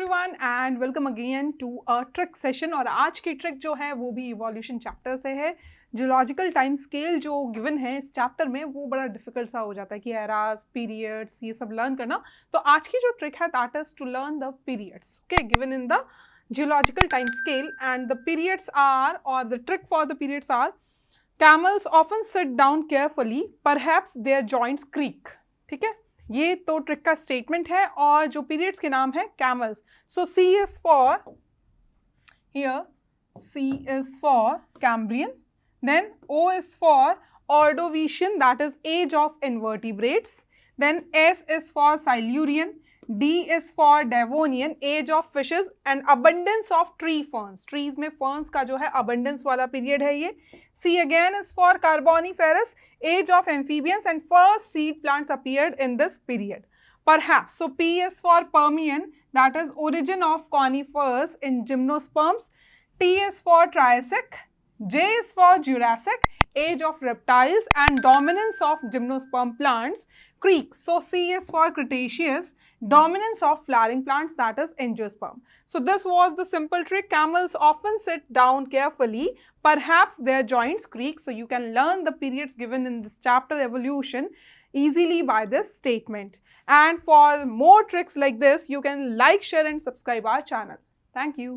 Everyone and welcome again to a trick session. और आज की ट्रिक जो है वो भी इवोल्यूशन चैप्टर से है। जियोलॉजिकल टाइम स्केल जो गिवन है इस चैप्टर में वो बड़ा डिफिकल्ट सा हो जाता है कि एराज पीरियड्स ये सब लर्न करना। तो आज की जो ट्रिक है that is to learn the periods okay given in the geological time scale and the periods are और the trick for the periods are camels often sit down carefully perhaps their joints creak. ठीक है, ये तो trick का statement है और जो periods के नाम है camels. So C is for here, C is for Cambrian, then O is for Ordovician that is age of invertebrates, then S is for Silurian, D is for Devonian, age of fishes and abundance of tree ferns. Trees में ferns का जो है abundance वाला period है ये. C again is for Carboniferous, age of amphibians and first seed plants appeared in this period. Perhaps. So P is for Permian, that is origin of conifers in gymnosperms. T is for Triassic. J is for Jurassic, age of reptiles and dominance of gymnosperm plants. Creek. So C is for Cretaceous, dominance of flowering plants that is angiosperm. So this was the simple trick. Camels often sit down carefully, perhaps their joints creak. So you can learn the periods given in this chapter evolution easily by this statement. And for more tricks like this, you can like, share and subscribe our channel. Thank you.